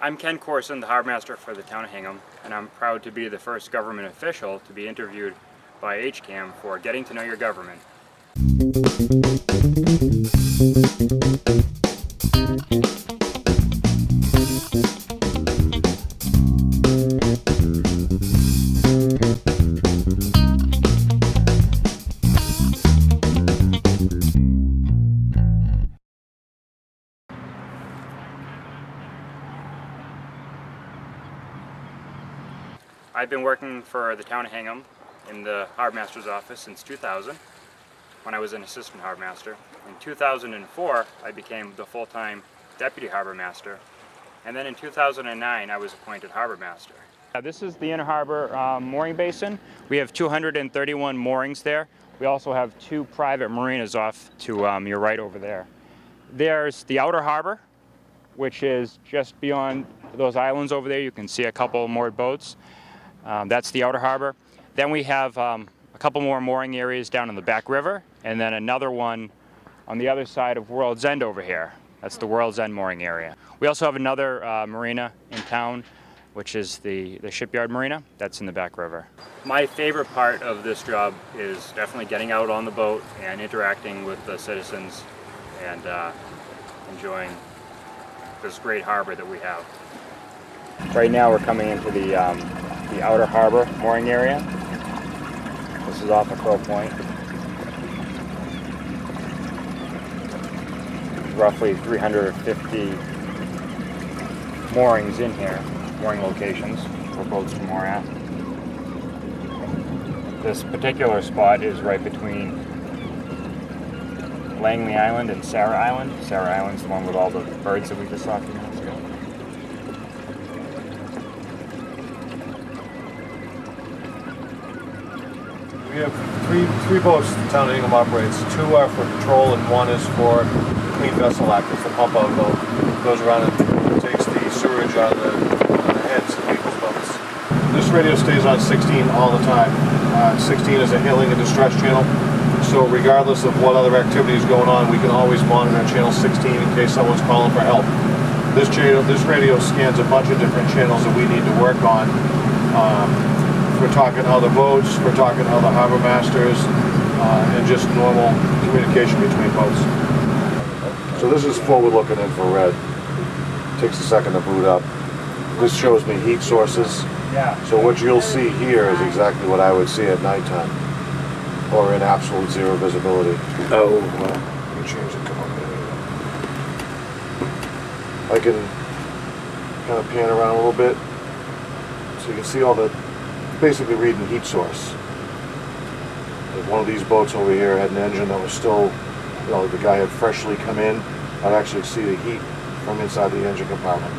I'm Ken Corson, the Harbormaster for the town of Hingham, and I'm proud to be the first government official to be interviewed by HCAM for Getting to Know Your Government. I've been working for the town of Hingham in the Harbormaster's office since 2000, when I was an assistant Harbormaster. In 2004, I became the full-time deputy Harbormaster, and then in 2009, I was appointed Harbormaster. This is the Inner Harbor mooring basin. We have 231 moorings there. We also have 2 private marinas off to your right over there. There's the Outer Harbor, which is just beyond those islands over there. You can see a couple moored boats. That's the Outer Harbor. Then we have a couple more mooring areas down in the back river, and then another one on the other side of World's End over here. That's the World's End mooring area. We also have another marina in town, which is the shipyard marina. That's in the back river. My favorite part of this job is definitely getting out on the boat and interacting with the citizens and enjoying this great harbor that we have. Right now we're coming into the Outer Harbor mooring area. This is off of Crow Point. Roughly 350 moorings in here, mooring locations for boats to moor at. This particular spot is right between Langley Island and Sarah Island. Sarah Island's the one with all the birds that we just saw a few minutes ago. We have three boats the town of Hingham operates. 2 are for patrol and 1 is for Clean Vessel Act. It's the pump out boat. It goes around and takes the sewage out of the heads of people's boats. This radio stays on 16 all the time. 16 is a hailing and distress channel. So regardless of what other activity is going on, we can always monitor channel 16 in case someone's calling for help. This radio scans a bunch of different channels that we need to work on. We're talking other boats, we're talking other harbor masters, and just normal communication between boats. So this is forward-looking infrared. Takes a second to boot up. This shows me heat sources. So what you'll see here is exactly what I would see at nighttime, or in absolute zero visibility. Oh, well, let me change it. Come on. I can kind of pan around a little bit, so you can see all the. Basically reading heat source. If one of these boats over here had an engine that was still, you know, the guy had freshly come in, I'd actually see the heat from inside the engine compartment.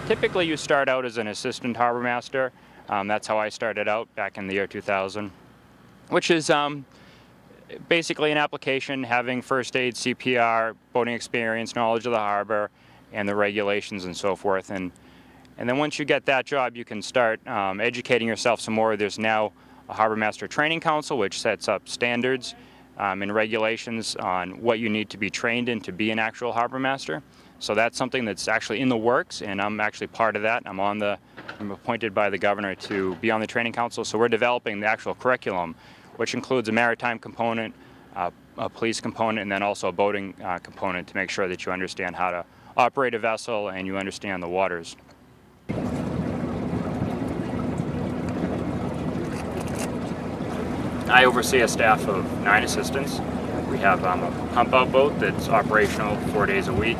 Typically you start out as an assistant harbormaster. That's how I started out back in the year 2000, which is basically an application having first aid, CPR, boating experience, knowledge of the harbor, and the regulations and so forth. And then once you get that job, you can start educating yourself some more. There's now a Harbormaster Training Council, which sets up standards and regulations on what you need to be trained in to be an actual Harbormaster. So that's something that's actually in the works, and I'm actually part of that. I'm appointed by the governor to be on the Training Council, so we're developing the actual curriculum, which includes a maritime component, a police component, and then also a boating component to make sure that you understand how to operate a vessel and you understand the waters. I oversee a staff of 9 assistants. We have a pump-out boat that's operational 4 days a week,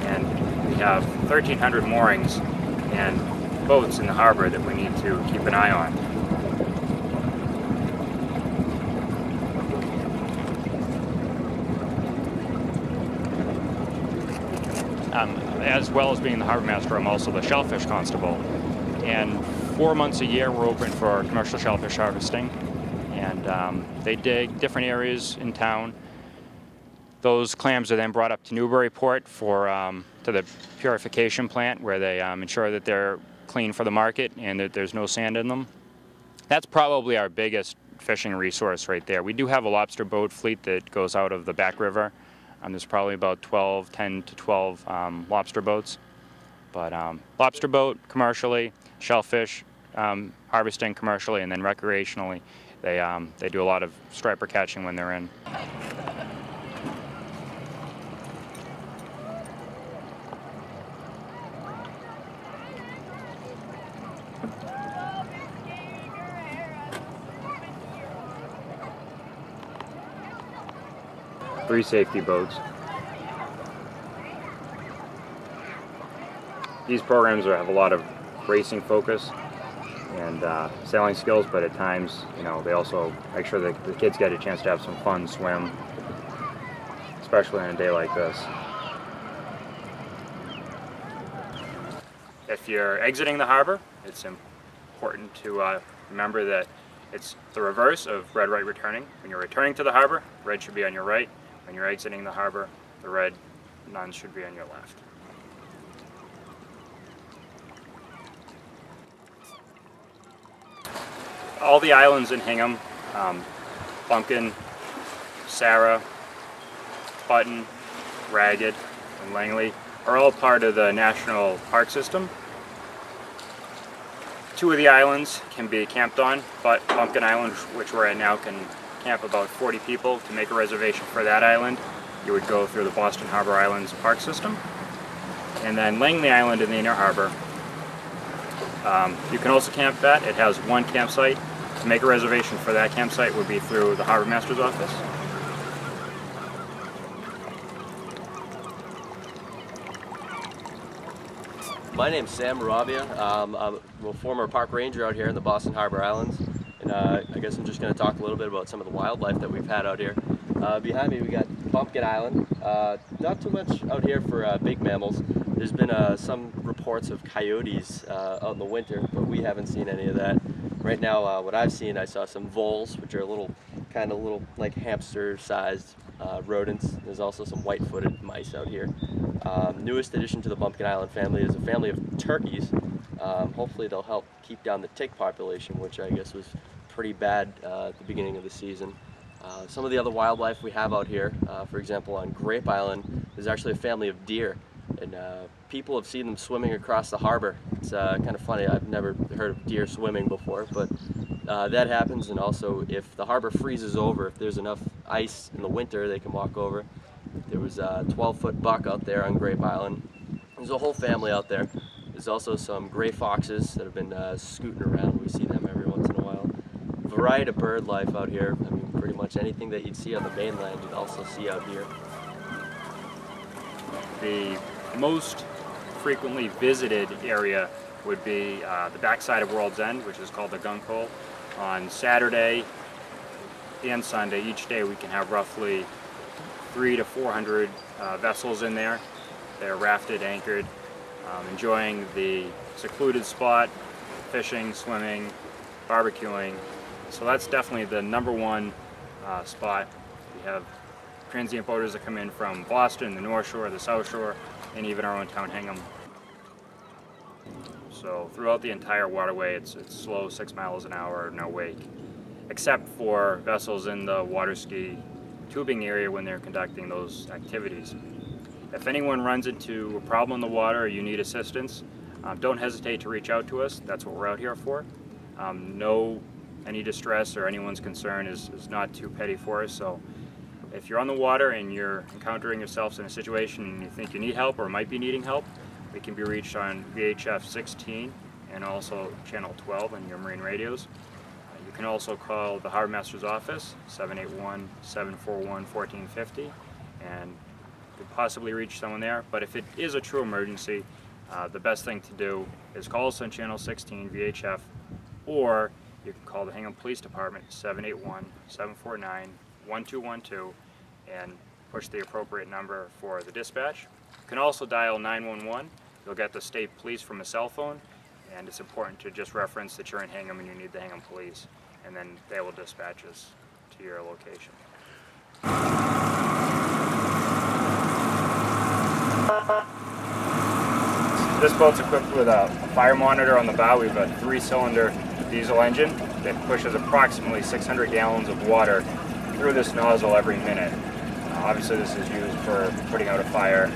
and we have 1,300 moorings and boats in the harbor that we need to keep an eye on. As well as being the Harbormaster, I'm also the Shellfish Constable, and 4 months a year we're open for commercial shellfish harvesting. And they dig different areas in town. Those clams are then brought up to Newburyport to the purification plant, where they ensure that they're clean for the market and that there's no sand in them. That's probably our biggest fishing resource right there. We do have a lobster boat fleet that goes out of the back river. There's probably about 10 to 12 lobster boats. But lobster boat commercially, shellfish harvesting commercially, and then recreationally, they do a lot of striper catching when they're in. Three safety boats. These programs have a lot of racing focus and sailing skills, but at times, you know, they also make sure that the kids get a chance to have some fun, swim, especially on a day like this. If you're exiting the harbor, it's important to remember that it's the reverse of red right returning. When you're returning to the harbor, red should be on your right. When you're exiting the harbor, the red none should be on your left. All the islands in Hingham, Bumpkin, Sarah, Button, Ragged, and Langley are all part of the National Park System. 2 of the islands can be camped on, but Bumpkin Island, which we're at now, can camp about 40 people. To make a reservation for that island, you would go through the Boston Harbor Islands Park System. And then Langley Island in the Inner Harbor, you can also camp that. It has 1 campsite. To make a reservation for that campsite would be through the Harbormaster's office. My name's Sam Moravia. I'm a former park ranger out here in the Boston Harbor Islands, and I guess I'm just going to talk a little bit about some of the wildlife that we've had out here. Behind me we got Bumpkin Island. Not too much out here for big mammals. There's been some reports of coyotes out in the winter, but we haven't seen any of that. Right now, what I've seen, I saw some voles, which are little like hamster-sized rodents. There's also some white-footed mice out here. Newest addition to the Bumpkin Island family is a family of turkeys. Hopefully they'll help keep down the tick population, which I guess was pretty bad at the beginning of the season. Some of the other wildlife we have out here, for example on Grape Island, there's actually a family of deer, and people have seen them swimming across the harbor. It's kind of funny. I've never heard of deer swimming before, but that happens. And also, if the harbor freezes over, if there's enough ice in the winter, they can walk over. There was a 12-foot buck out there on Grape Island. There's a whole family out there. There's also some gray foxes that have been scooting around. We see them every once in a while. Variety of bird life out here. I mean, pretty much anything that you'd see on the mainland, you'd also see out here. The most frequently visited area would be the backside of World's End, which is called the Gunk Hole. On Saturday and Sunday, each day we can have roughly 300 to 400 vessels in there. They're rafted, anchored, enjoying the secluded spot, fishing, swimming, barbecuing. So that's definitely the #1 spot. We have transient boaters that come in from Boston, the North Shore, the South Shore, and even our own town, Hingham. So throughout the entire waterway, it's slow, 6 miles an hour, no wake, except for vessels in the water ski tubing area when they're conducting those activities. If anyone runs into a problem in the water or you need assistance, don't hesitate to reach out to us. That's what we're out here for. Any distress or anyone's concern is not too petty for us. So if you're on the water and you're encountering yourselves in a situation and you think you need help or might be needing help, we can be reached on VHF 16 and also channel 12 on your marine radios. You can also call the Harbormaster's office, 781-741-1450, and could possibly reach someone there. But if it is a true emergency, the best thing to do is call us on channel 16 VHF, or you can call the Hingham Police Department, 781-749-1212, and push the appropriate number for the dispatch. You can also dial 911. You'll get the state police from a cell phone, and it's important to just reference that you're in Hingham and you need the Hingham Police, and then they will dispatch us to your location. This boat's equipped with a fire monitor on the bow. We have a 3-cylinder diesel engine that pushes approximately 600 gallons of water through this nozzle every minute. Obviously this is used for putting out a fire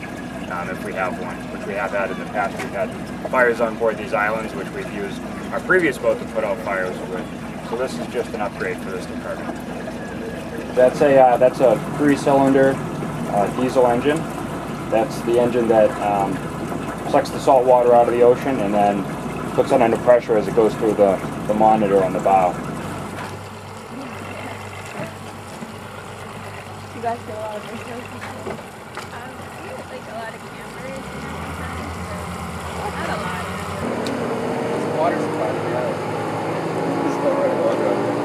if we have one, which we have had in the past. We've had fires on board these islands, which we've used our previous boat to put out fires with. So this is just an upgrade for this department. That's a 3-cylinder diesel engine. That's the engine that sucks the salt water out of the ocean and then puts it under pressure as it goes through the monitor on the bow. You guys get a lot of visitors? We get like a lot of campers and not a lot. There's water supply to the island. There's no running water out there.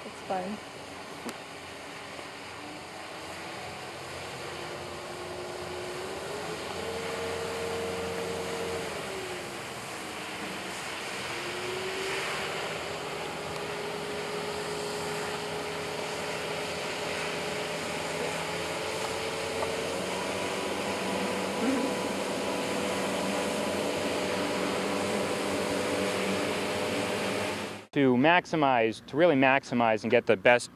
It's fun. To really maximize and get the best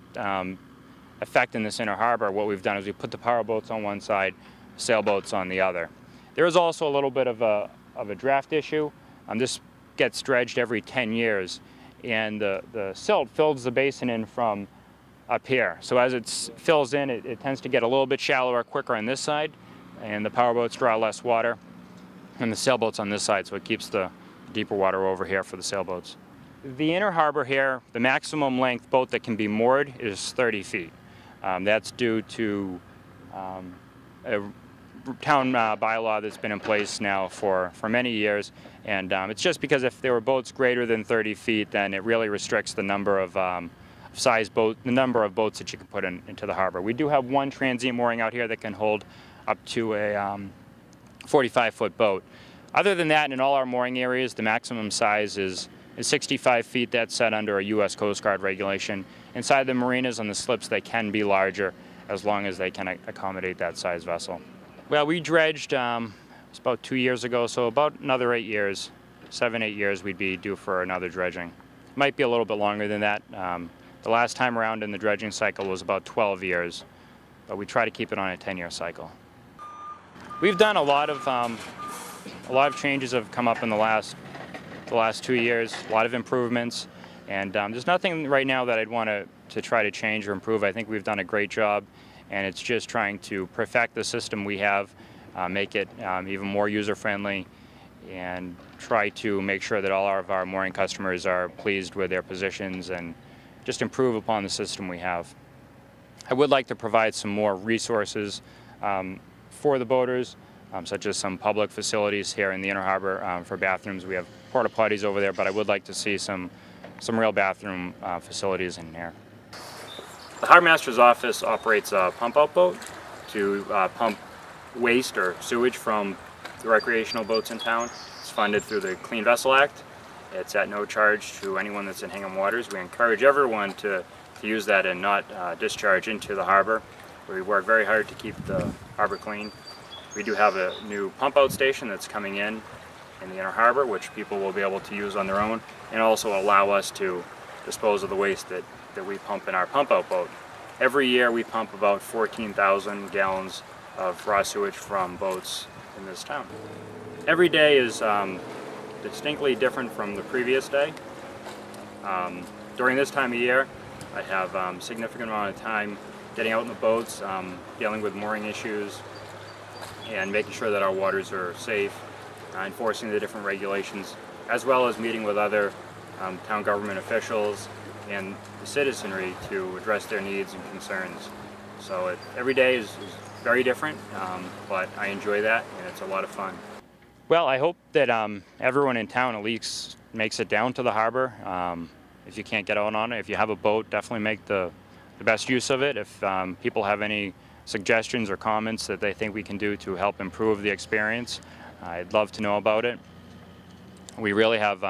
effect in this inner harbor, what we've done is we put the power boats on one side, sailboats on the other. There is also a little bit of a draft issue. This gets dredged every 10 years, and the silt fills the basin in from up here. So as it fills in, it tends to get a little bit shallower quicker on this side, and the power boats draw less water, and the sailboats on this side, so it keeps the deeper water over here for the sailboats. The inner harbor here, the maximum length boat that can be moored is 30 feet. That's due to a town bylaw that's been in place now for many years, and it's just because if there were boats greater than 30 feet, then it really restricts the number of the number of boats that you can put into the harbor. We do have one transient mooring out here that can hold up to a 45-foot boat. Other than that, in all our mooring areas, the maximum size is 65 feet. That's set under a U.S. Coast Guard regulation. Inside the marinas on the slips, they can be larger as long as they can accommodate that size vessel. Well, we dredged it's about 2 years ago, so about another 8 years, 7-8 years, we'd be due for another dredging. Might be a little bit longer than that. The last time around in the dredging cycle was about 12 years, but we try to keep it on a 10-year cycle. We've done a lot of changes have come up in the last 2 years, a lot of improvements, and there's nothing right now that I'd want to try to change or improve. I think we've done a great job, and it's just trying to perfect the system we have, make it even more user-friendly, and try to make sure that all of our mooring customers are pleased with their positions and just improve upon the system we have. I would like to provide some more resources for the boaters, such as some public facilities here in the inner harbor for bathrooms. We have porta potties over there, but I would like to see some real bathroom facilities in here. The Harbormaster's office operates a pump-out boat to pump waste or sewage from the recreational boats in town. It's funded through the Clean Vessel Act. It's at no charge to anyone that's in Hingham waters. We encourage everyone to use that and not discharge into the harbor. We work very hard to keep the harbor clean. We do have a new pump-out station that's coming in the inner harbor, which people will be able to use on their own, and also allow us to dispose of the waste that we pump in our pump-out boat. Every year we pump about 14,000 gallons of raw sewage from boats in this town. Every day is distinctly different from the previous day. During this time of year, I have a significant amount of time getting out in the boats, dealing with mooring issues, and making sure that our waters are safe. enforcing the different regulations, as well as meeting with other town government officials and the citizenry to address their needs and concerns. So every day is very different, but I enjoy that, and it's a lot of fun. Well, I hope that everyone in town at least makes it down to the harbor. If you can't get out on it, if you have a boat, definitely make the best use of it. If people have any suggestions or comments that they think we can do to help improve the experience, I'd love to know about it. We really have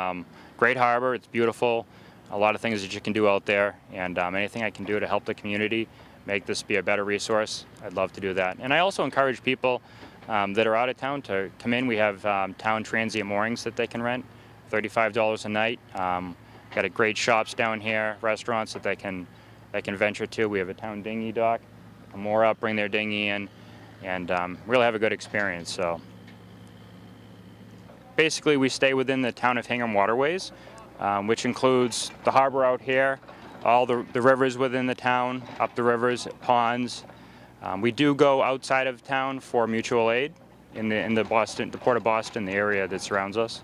great harbor. It's beautiful. A lot of things that you can do out there, and anything I can do to help the community make this be a better resource, I'd love to do that. And I also encourage people that are out of town to come in. We have town transient moorings that they can rent, $35 a night. Got a great shops down here, restaurants that they can venture to. We have a town dinghy dock. Come moor up, bring their dinghy in, and really have a good experience. So basically, we stay within the town of Hingham waterways, which includes the harbor out here, all the rivers within the town, up the rivers, ponds. We do go outside of town for mutual aid in the Port of Boston, the area that surrounds us.